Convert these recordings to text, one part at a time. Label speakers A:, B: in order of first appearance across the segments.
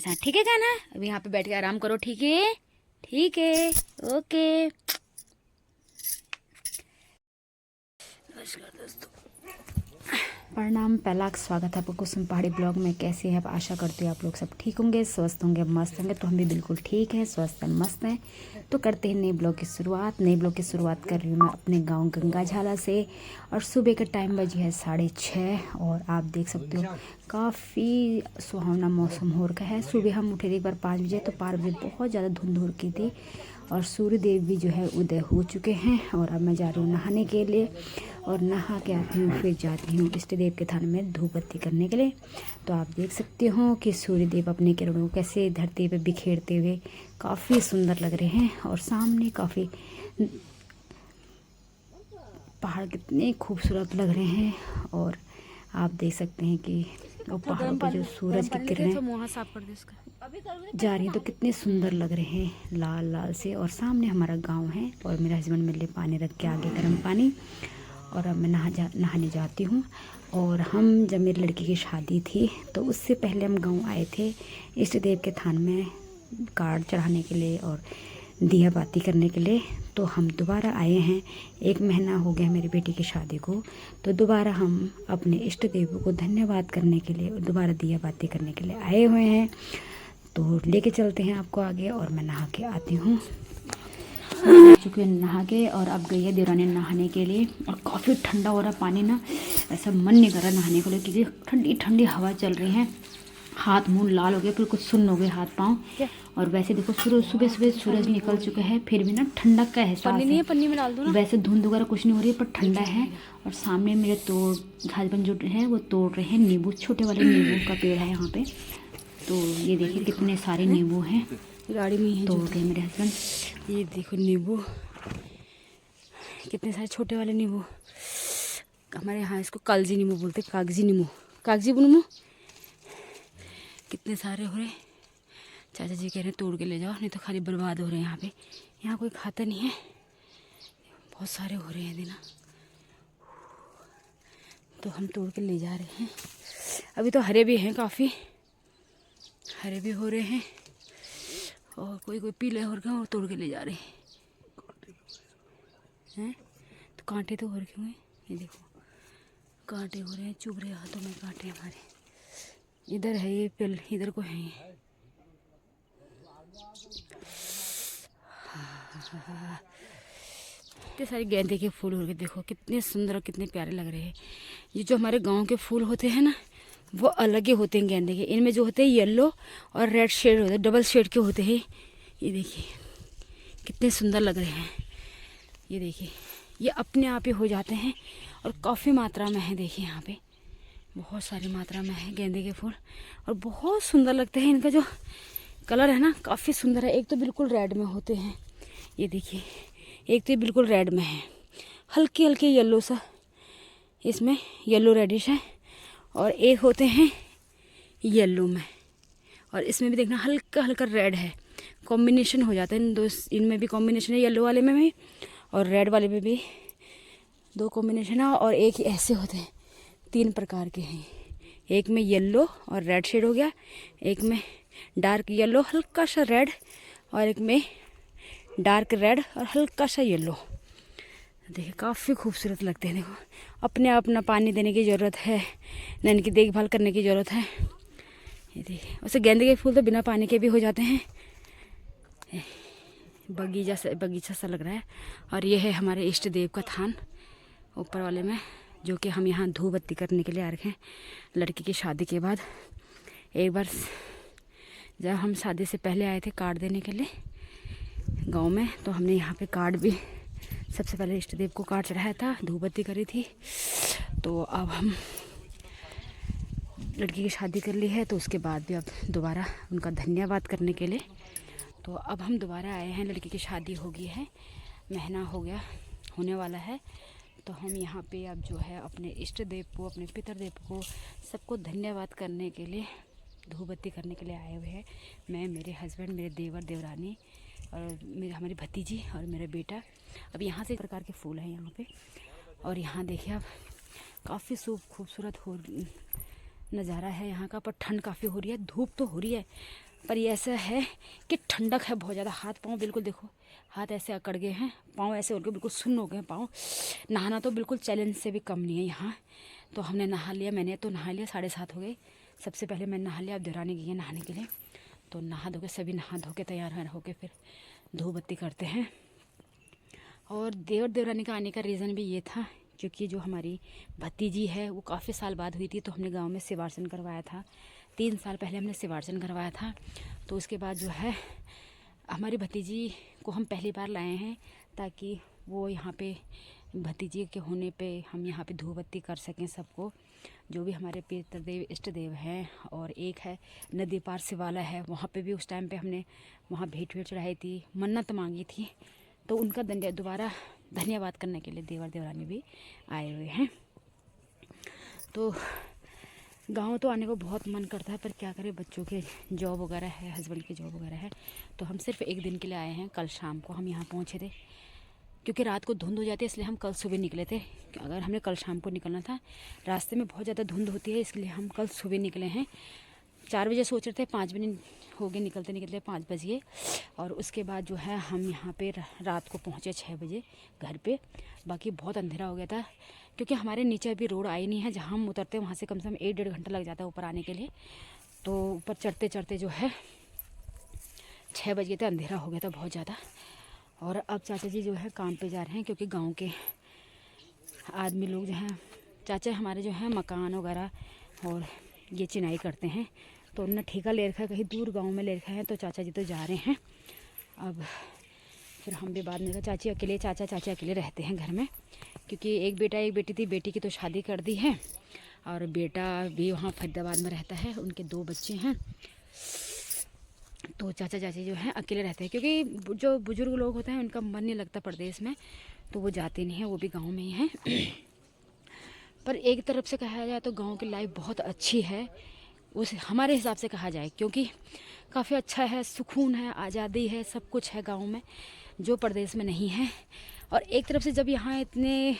A: ठीक है जाना, अभी यहाँ पे बैठ के आराम करो। ठीक है, ठीक है, ओके। नमस्कार दोस्तों, प्रणाम। पहला स्वागत है आपको कुसुम पहाड़ी ब्लॉग में। कैसे हैं आप? आशा करती हूँ आप लोग सब ठीक होंगे, स्वस्थ होंगे, मस्त होंगे। तो हम भी बिल्कुल ठीक हैं, स्वस्थ हैं, मस्त हैं। तो करते हैं नए ब्लॉग की शुरुआत। नए ब्लॉग की शुरुआत कर रही हूँ मैं अपने गांव गंगाझाला से। और सुबह का टाइम बजी है 6:30 और आप देख सकते हो काफ़ी सुहावना मौसम हो रखा है। सुबह हम उठे थे एक बार 5 बजे, तो 5 बजे बहुत ज़्यादा धुंध हो रखी थी और सूर्य देव भी जो है उदय हो चुके हैं। और अब मैं जा रही हूँ नहाने के लिए और नहा के आती हूँ, फिर जाती हूँ इष्ट देव के थान में धूप बत्ती करने के लिए। तो आप देख सकते हो कि सूर्य देव अपने किरणों को कैसे धरती पे बिखेरते हुए काफ़ी सुंदर लग रहे हैं। और सामने काफ़ी पहाड़ कितने खूबसूरत लग रहे हैं। और आप देख सकते हैं कि वो पहाड़ों पर जो सूरज की किरणें जा रही हैं तो कितने सुंदर लग रहे हैं, लाल लाल से। और सामने हमारा गांव है और मेरे हस्बैंड मेरे लिए पानी रख के आगे गर्म पानी। और अब मैं नहाने जाती हूँ। और हम जब मेरी लड़की की शादी थी तो उससे पहले हम गांव आए थे इष्ट देव के थान में कार्ड चढ़ाने के लिए और दिया बाती करने के लिए। तो हम दोबारा आए हैं, 1 महीना हो गया मेरी बेटी की शादी को। तो दोबारा हम अपने इष्ट देव को धन्यवाद करने के लिए दोबारा दिया बाती करने के लिए आए हुए हैं। तो लेके चलते हैं आपको आगे और मैं नहा के आती हूँ। चुके नहा के और अब गई है देवरानी नहाने के लिए। और काफ़ी ठंडा हो रहा पानी ना, ऐसा मन नहीं कर रहा नहाने के लिए क्योंकि ठंडी ठंडी हवा चल रही है। हाथ मुंह लाल हो गए, फिर कुछ सुन्न हो गए हाथ पाँव। और वैसे देखो सुबह सुबह सूरज निकल चुका है, फिर भी ना ठंडक का एहसास है। पन्नी में डाल दो ना। वैसे धुंध वगैरह कुछ नहीं हो रही है पर ठंडा है। और सामने मेरे हस्बैंड जो है वो तोड़ रहे हैं नींबू, छोटे वाले नींबू का पेड़ है यहाँ पे। तो ये देखिए कितने सारे नींबू हैं, गाड़ी में ही तोड़ रहे हैं मेरे हस्बैंड। ये देखो नींबू, कितने सारे छोटे वाले नींबू। हमारे यहाँ इसको कागजी नींबू बोलते हैं, कागजी नींबू, कागजी नींबू। कितने सारे हो रहे। चाचा जी कह रहे हैं तोड़ के ले जाओ, नहीं तो खाली बर्बाद हो रहे हैं यहाँ पे। यहाँ कोई खाता नहीं है, बहुत सारे हो रहे हैं देना। तो हम तोड़ के ले जा रहे हैं। अभी तो हरे भी हैं, काफ़ी हरे भी हो रहे हैं। और कोई कोई पीले हो रहे हैं और तोड़ के ले जा रहे हैं। तो कांटे तो हो रखे हुए, ये देखो कांटे हो रहे हैं, चुभ रहे हाथों में कांटे हमारे। इधर है ये पिल, इधर को है ये। इतने सारे गेंदे के फूल हो रहे, देखो कितने सुंदर और कितने प्यारे लग रहे हैं। ये जो हमारे गांव के फूल होते हैं ना वो अलग ही होते हैं गेंदे के। इनमें जो होते हैं येलो और रेड शेड होते हैं, डबल शेड के होते हैं। ये देखिए कितने सुंदर लग रहे हैं। ये देखिए ये अपने आप ही हो जाते हैं और काफ़ी मात्रा में है। देखिए यहाँ पे बहुत सारी मात्रा में है गेंदे के फूल और बहुत सुंदर लगते हैं। इनका जो कलर है ना काफ़ी सुंदर है। एक तो बिल्कुल रेड में होते हैं, ये देखिए एक तो ये बिल्कुल रेड में है, हल्के हल्के येलो सा इसमें येलो रेडिश है। और एक होते हैं येलो में और इसमें भी देखना हल्का हल्का रेड है। कॉम्बिनेशन हो जाता है इन दो, इनमें भी कॉम्बिनेशन है, येलो वाले में भी और रेड वाले में भी दो कॉम्बिनेशन है। और एक ही ऐसे होते हैं, 3 प्रकार के हैं। एक में येलो और रेड शेड हो गया, एक में डार्क येलो हल्का सा रेड और एक में डार्क रेड और हल्का सा येलो। देखिए काफ़ी खूबसूरत लगते हैं। देखो अपने आप ना पानी देने की ज़रूरत है ना इनकी देखभाल करने की ज़रूरत है। ये देखिए वैसे गेंदे के फूल तो बिना पानी के भी हो जाते हैं। बगीचा सा लग रहा है। और ये है हमारे इष्ट देव का थान ऊपर वाले में, जो कि हम यहाँ धूप बत्ती करने के लिए आ रखे हैं लड़की की शादी के बाद। एक बार जब हम शादी से पहले आए थे कार्ड देने के लिए गांव में, तो हमने यहाँ पे कार्ड भी सबसे पहले इष्ट देव को कार्ड चढ़ाया था, धूप बत्ती करी थी। तो अब हम लड़की की शादी कर ली है तो उसके बाद भी अब दोबारा उनका धन्यवाद करने के लिए तो अब हम दोबारा आए हैं। लड़की की शादी हो गई है, महीना हो गया होने वाला है। तो हम यहाँ पे अब जो है अपने इष्ट देव को, अपने पितर देव को, सबको धन्यवाद करने के लिए धूप बत्ती करने के लिए आए हुए हैं। मैं, मेरे हस्बैंड, मेरे देवर देवरानी और हमारी भतीजी और मेरा बेटा। अब यहाँ से प्रकार के फूल हैं यहाँ पे। और यहाँ देखिए अब काफ़ी खूबसूरत नज़ारा है यहाँ का। पर ठंड काफ़ी हो रही है, धूप तो हो रही है पर ये ऐसा है कि ठंडक है बहुत ज़्यादा। हाथ पाँव बिल्कुल देखो, हाथ ऐसे अकड़ गए हैं, पाँव ऐसे हो गए, बिल्कुल सुन्न हो गए हैं पाँव। नहाना तो बिल्कुल चैलेंज से भी कम नहीं है यहाँ। तो हमने नहा लिया, मैंने तो नहा लिया, 7:30 हो गए। सबसे पहले मैंने नहा लिया, अब देवरानी गई है नहाने के लिए। तो नहा धो के सभी नहा धो के तैयार हो के फिर धूप बत्ती करते हैं। और देवरानी का आने का रीज़न भी ये था क्योंकि जो हमारी भतीजी है वो काफ़ी साल बाद हुई थी, तो हमने गांव में सिवार्चन करवाया था। 3 साल पहले हमने सिवार्चन करवाया था। तो उसके बाद जो है हमारी भतीजी को हम पहली बार लाए हैं ताकि वो यहाँ पे भतीजी के होने पे हम यहाँ पे धूप बत्ती कर सकें सबको, जो भी हमारे पितृ देव इष्ट देव हैं। और एक है नदी पार शिवाला है, वहाँ पे भी उस टाइम पे हमने वहाँ भेंट चढ़ाई थी, मन्नत मांगी थी। तो उनका दोबारा धन्यवाद करने के लिए देवर देवरानी भी आए हुए हैं। तो गांव तो आने को बहुत मन करता है, पर क्या करें, बच्चों के जॉब वगैरह है, हस्बैंड की जॉब वगैरह है। तो हम सिर्फ एक दिन के लिए आए हैं। कल शाम को हम यहाँ पहुँचे थे क्योंकि रात को धुंध हो जाती है, इसलिए हम कल सुबह निकले थे। अगर हमने कल शाम को निकलना था, रास्ते में बहुत ज़्यादा धुंध होती है, इसलिए हम कल सुबह निकले हैं। 4 बजे सोच रहे थे, 5 बजे हो गए निकलते निकलते, 5 बज गए। और उसके बाद जो है हम यहाँ पे रात को पहुँचे 6 बजे घर पे। बाकी बहुत अंधेरा हो गया था क्योंकि हमारे नीचे अभी रोड आई नहीं है, जहाँ हम उतरते हैं वहाँ से कम से कम 1-1.5 घंटा लग जाता है ऊपर आने के लिए। तो ऊपर चढ़ते चढ़ते जो है 6 बज गए थे, अंधेरा हो गया था बहुत ज़्यादा। और अब चाचा जी जो है काम पे जा रहे हैं क्योंकि गांव के आदमी लोग जो हैं, चाचा हमारे जो हैं मकान वगैरह और ये चिनाई करते हैं, तो उन्होंने ठेका ले रखा है, कहीं दूर गांव में ले रखा है। तो चाचा जी तो जा रहे हैं। अब फिर हम भी बाद में, चाची अकेले, चाचा अकेले रहते हैं घर में क्योंकि एक बेटा एक बेटी थी। बेटी की तो शादी कर दी है और बेटा भी वहाँ फरीदाबाद में रहता है, उनके 2 बच्चे हैं। तो चाचा चाची जो हैं अकेले रहते हैं क्योंकि जो बुजुर्ग लोग होते हैं उनका मन नहीं लगता परदेश में, तो वो जाते नहीं हैं, वो भी गांव में ही हैं। पर एक तरफ से कहा जाए तो गांव की लाइफ बहुत अच्छी है, उस हमारे हिसाब से कहा जाए, क्योंकि काफ़ी अच्छा है, सुकून है, आज़ादी है, सब कुछ है गांव में जो प्रदेश में नहीं है। और एक तरफ से जब यहाँ इतने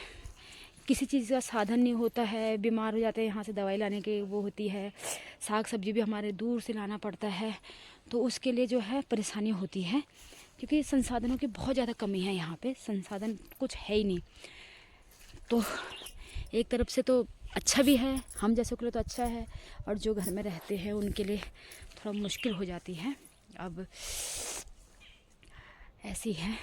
A: किसी चीज़ का साधन नहीं होता है, बीमार हो जाते हैं, यहाँ से दवाई लाने की वो होती है, साग सब्जी भी हमारे दूर से लाना पड़ता है, तो उसके लिए जो है परेशानी होती है क्योंकि संसाधनों की बहुत ज़्यादा कमी है। यहाँ पे संसाधन कुछ है ही नहीं। तो एक तरफ से तो अच्छा भी है, हम जैसों के लिए तो अच्छा है, और जो घर में रहते हैं उनके लिए थोड़ा मुश्किल हो जाती है। अब ऐसी है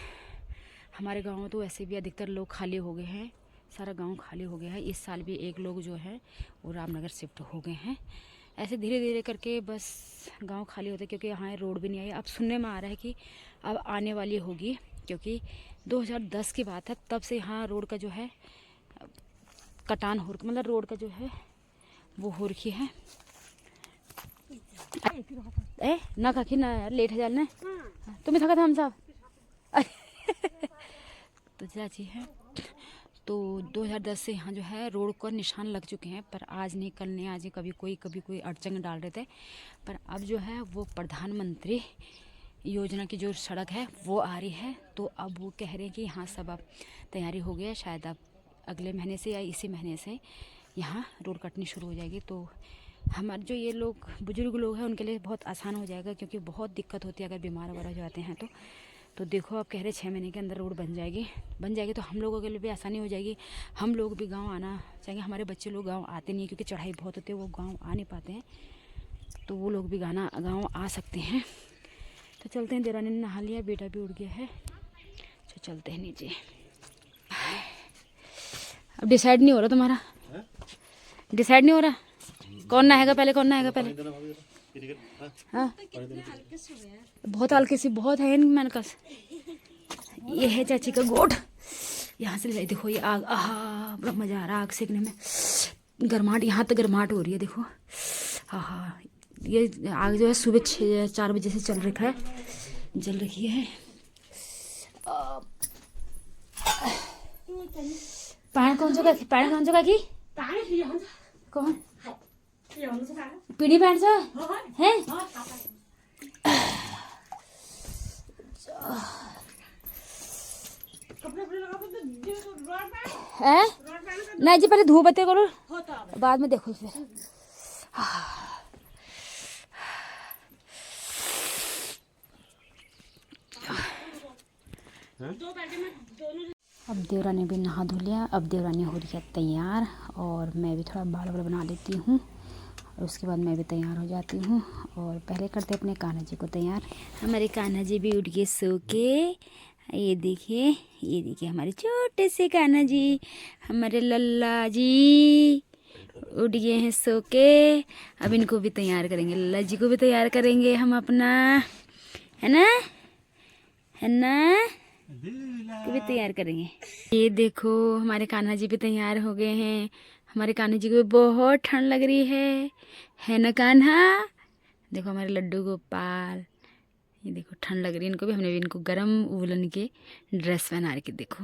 A: हमारे गाँव, तो ऐसे भी अधिकतर लोग खाली हो गए हैं, सारा गांव खाली हो गया है। इस साल भी एक लोग जो है वो रामनगर शिफ्ट हो गए हैं। ऐसे धीरे धीरे करके बस गांव खाली होते, क्योंकि यहाँ रोड भी नहीं आई। अब सुनने में आ रहा है कि अब आने वाली होगी, क्योंकि 2010 की बात है, तब से यहाँ रोड का जो है कटान हो, मतलब रोड का जो है वो हो रखी है। ना काकी ना यार, लेट है जाना तुम्हें थका था हम साहब। तो चाची है, तो 2010 से यहाँ जो है रोड का निशान लग चुके हैं, पर आज नहीं कल नहीं, आज कभी कोई अड़चन डाल रहे थे। पर अब जो है वो प्रधानमंत्री योजना की जो सड़क है वो आ रही है, तो अब वो कह रहे हैं कि यहाँ सब अब तैयारी हो गया, शायद अब अगले महीने से या इसी महीने से यहाँ रोड कटनी शुरू हो जाएगी। तो हमारे जो ये लोग बुजुर्ग लोग हैं उनके लिए बहुत आसान हो जाएगा, क्योंकि बहुत दिक्कत होती है अगर बीमार वगैरह हो जाते हैं। तो देखो अब कह रहे 6 महीने के अंदर रोड बन जाएगी तो हम लोगों के लिए भी आसानी हो जाएगी। हम लोग भी गांव आना चाहेंगे, हमारे बच्चे लोग गांव आते नहीं हैं क्योंकि चढ़ाई बहुत होती है, वो गांव आ नहीं पाते हैं, तो वो लोग भी गांव आ सकते हैं। तो चलते हैं, देवरानी ने नहा लिया, बेटा भी उड़ गया है, तो चलते हैं नीचे। अब डिसाइड नहीं हो रहा तुम्हारा? डिसाइड नहीं हो रहा कौन नहाएगा पहले, कौन नहाएगा पहले? हाँ बहुत हल्की सी बहुत है मैंने कहा। ये है चाची का गोट, यहाँ से ले देखो, ये आग, आहा बड़ा मजा आ रहा है आग सेकने में, गर्माहट यहाँ तक गर्माहट हो रही है देखो। हाँ ये आग जो है सुबह 4 बजे से चल रखा है, जल रही है। पानी कौन सा की कौन पीढ़ी पैंट सा है? नहीं जी, पहले धूप बत्ती करो, बाद में देखो फिर। अब देवरानी भी नहा धो लिया। अब देवरानी हो रही है तैयार और मैं भी थोड़ा बाल वाल बना लेती हूँ और उसके बाद मैं भी तैयार हो जाती हूँ। और पहले करते अपने कान्हा जी को तैयार। हमारे कान्हा जी भी उठ गए सो के। ये देखिए हमारे छोटे से कान्हा जी, हमारे लल्ला जी उठ गए हैं सो के। अब इनको भी तैयार करेंगे, लल्ला जी को भी तैयार करेंगे हम अपना, है ना को भी तैयार करेंगे। ये देखो हमारे कान्हा जी भी तैयार हो गए हैं। हमारे कान्हा जी को भी बहुत ठंड लग रही है ना कान्हा। देखो हमारे लड्डू गोपाल, ये देखो ठंड लग रही है इनको भी। हमने भी इनको गरम वूलन के ड्रेस पहना के देखो।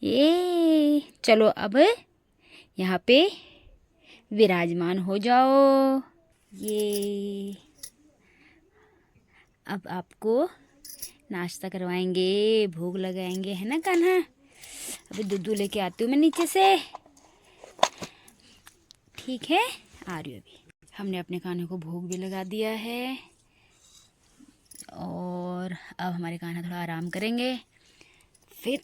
A: ये चलो अब यहाँ पे विराजमान हो जाओ। ये अब आपको नाश्ता करवाएंगे, भोग लगाएंगे, है ना कान्हा। अभी दूध लेके आती हूँ मैं नीचे से, ठीक है, आ रही हूँ अभी। हमने अपने कान्हे को भोग भी लगा दिया है और अब हमारे कान्हा थोड़ा आराम करेंगे, फिर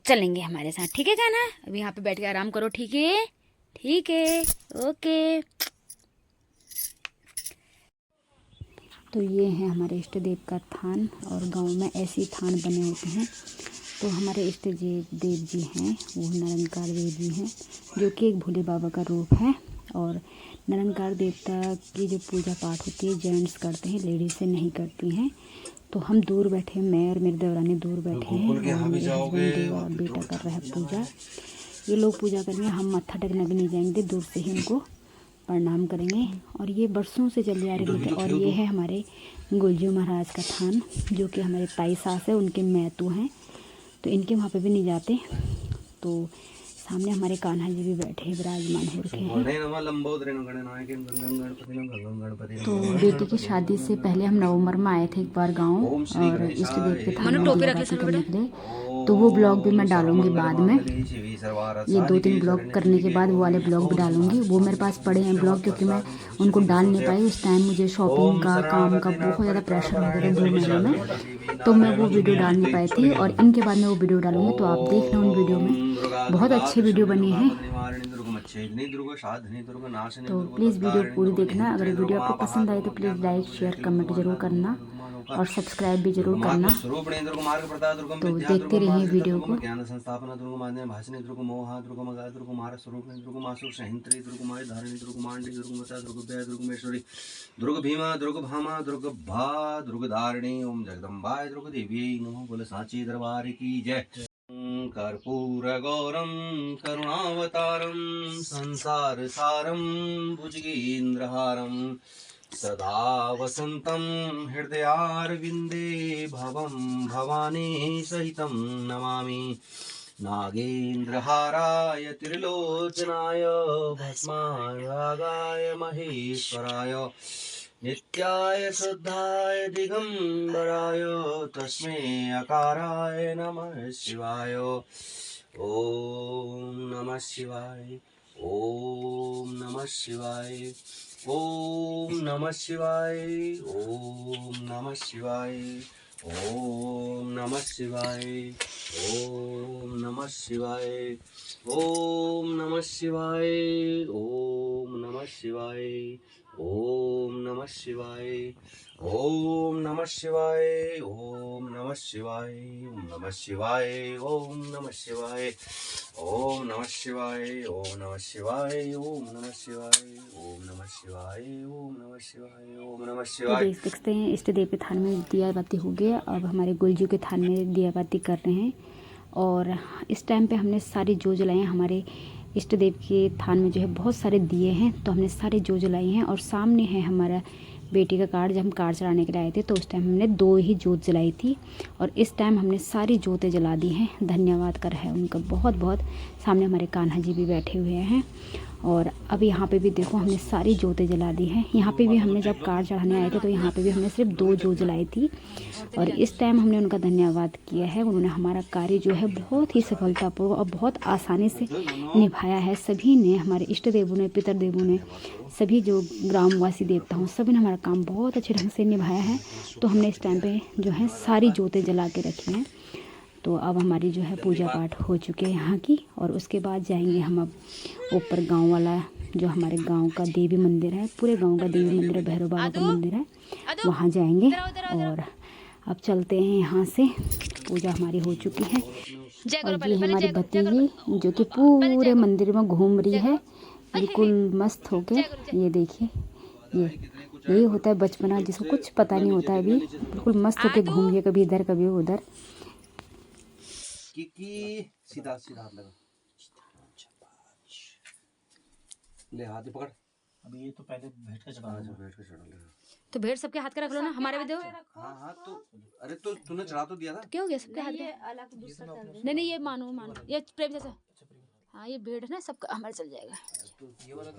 A: चलेंगे हमारे साथ, ठीक है कान्हा। अभी यहाँ पे बैठ के आराम करो, ठीक है, ठीक है, ओके। तो ये है हमारे इष्ट देव का थान और गांव में ऐसे ही थान बने होते हैं। तो हमारे इष्ट देव जी हैं वो निरंकार देव जी हैं, जो कि एक भोले बाबा का रूप है। और निरंकार देवता की जो पूजा पाठ होती है जेंट्स करते हैं, लेडीज से नहीं करती हैं। तो हम दूर बैठे, मैं और मेरे देवरानी दूर बैठे हैं और मेरे हस्बैंड देव और बेटा कर रहा है पूजा। ये लोग पूजा करेंगे, हम मत्था टेकने भी नहीं जाएंगे, दूर से ही उनको प्रणाम करेंगे। और ये बरसों से चली आ रही है। और ये है हमारे गुलजू महाराज का थान, जो कि हमारे ताई सास है, उनके मैतू हैं, तो इनके वहाँ पे भी नहीं जाते। तो सामने हमारे कान्हा जी भी बैठे विराजमान हो रखे हैं। तो बेटी की शादी से पहले हम नवंबर में आए थे एक बार गांव और इष्ट देव के थान में दीवाबाती करने के लिए। तो वो ब्लॉग भी मैं डालूंगी बाद में। ये 2-3 ब्लॉग करने के बाद वो वाले ब्लॉग भी डालूंगी। वो मेरे पास पड़े हैं ब्लॉग, क्योंकि मैं उनको डाल नहीं पाई उस टाइम। मुझे शॉपिंग का, काम का बहुत ज़्यादा प्रेशर हो गया था 2 महीने में, तो मैं वो वीडियो डाल नहीं पाई थी। और इनके बाद में वो वीडियो डालूंगी, तो आप देखना उन वीडियो में बहुत अच्छे वीडियो बने हैं। तो प्लीज़ वीडियो पूरी देखना। अगर वीडियो आपको पसंद आए तो प्लीज़ लाइक, शेयर, कमेंट जरूर करना और सब्सक्राइब भी जरूर करना। तो देखते रहिए वीडियो को।
B: दुर्ग भीमा, दुर्ग भामा, दुर्ग भा, दुर्ग धारिणी, ओम जगदम्बाय दुर्ग देवी नमः। बोले सांची दरबार की जय। कर्पूर गौरम करुणावतारम संसार सारम भुजगेन्द्रहारम सदा वसंतम हृदयारविंदे भवम भवानी सहितं नमामि। नागेन्द्रहाराय त्रिलोचनाय भस्माय महेश्वराय नित्याय शुद्धाय दिगंबराय तस्मै अकाराय नमः शिवाय। ओम नमः शिवाय, ओम नमः शिवाय, ओम नमः शिवाय, ओम नमः शिवाय, ओम नमः शिवाय, ओम नमः शिवाय, ओम नमः शिवाय, ओम नमः शिवाय, ओम नमः शिवाय, ओम नमः शिवाय, ओम नमः शिवाय, ओम नमः शिवाय, ओम नमः शिवाय, ओम नमः शिवाय, ओम नमः शिवाय, ओम नमः शिवाय, ओम नमः शिवाय, ओम नमः शिवाय, ओम नमः शिवाय।
A: देख सकते हैं इष्ट देव के थान में दिया बाती हो गया। अब हमारे गुलजू के थान में दिया बाती कर रहे हैं। और इस टाइम पे हमने सारे जो जलाए हैं, हमारे इष्ट देव के थान में जो है बहुत सारे दिए हैं, तो हमने सारे जो जलाए हैं। और सामने है हमारा बेटी का कार्ड। जब हम कार्ड चढ़ाने के लिए आए थे तो उस टाइम हमने 2 ही जोत जलाई थी और इस टाइम हमने सारी जोतें जला दी हैं। धन्यवाद कर है उनका बहुत बहुत। सामने हमारे कान्हा जी भी बैठे हुए हैं। और अब यहाँ पे भी देखो हमने सारी जोतें जला दी हैं। यहाँ पे भी हमने जब कार्ड चढ़ाने आए थे तो यहाँ पे भी हमने सिर्फ 2 जोत जलाई थी और इस टाइम हमने उनका धन्यवाद किया है। उन्होंने हमारा कार्य जो है बहुत ही सफलतापूर्वक और बहुत आसानी से निभाया है। सभी ने, हमारे इष्ट देवों ने, पितर देवों ने, सभी जो ग्रामवासी देवता हों, सभी ने हमारा काम बहुत अच्छे ढंग से निभाया है। तो हमने इस टाइम पे जो है सारी जोतें जला के रखी हैं। तो अब हमारी जो है पूजा पाठ हो चुके हैं यहाँ की, और उसके बाद जाएंगे हम अब ऊपर गांव वाला जो हमारे गांव का देवी मंदिर है, पूरे गांव का देवी मंदिर है, भैरव बाबा का मंदिर है, वहाँ जाएंगे। और अब चलते हैं यहाँ से। पूजा हमारी हो चुकी है और ये हमारी भतीजी जो कि पूरे मंदिर में घूम रही है बिल्कुल मस्त होके। ये देखिए, ये यही होता है बचपना, जिसको कुछ पता नहीं होता है अभी, बिल्कुल मस्त होके घूम रही है, कभी इधर कभी उधर।
B: सीधा सीधा हाथ लगा, ले हाथ ही पकड़।
C: अभी ये तो पहले भेंट का चढ़ा
B: अच्छा भेंट का चढ़ा ले।
A: तो भेंट सबके हाथ का रख लो ना, हमारे भी दो।
B: हाँ हाँ तो अरे तो तूने चढ़ा तो दिया था।
A: क्या हो गया सबके हाथ का? नहीं नहीं, ये मानो मानो, ये प्रेम से। हाँ ये भेंट है ना, सबका हमारे चल जाएगा।
B: तो ये वाला तो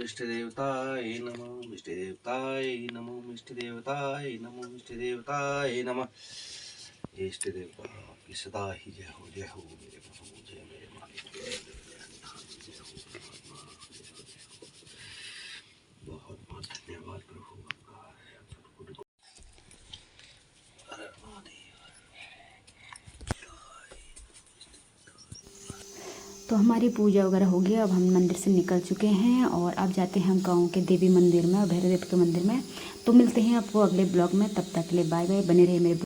B: इष्ट देवताय नमः, इष्ट देवताय नमः, इष्ट देवताय नमः, इष्ट देवताय नमः। इष्ट देवता की सदा ही जय हो, जय हो मेरे प्रभु, जय मेरे मालिक। बहुत बहुत धन्यवाद प्रभु आपका।
A: तो हमारी पूजा वगैरह हो गई, अब हम मंदिर से निकल चुके हैं और अब जाते हैं हम गांव के देवी मंदिर में और भैरव देव के मंदिर में। तो मिलते हैं आपको अगले ब्लॉग में, तब तक के लिए बाय बाय। बने रहिए मेरे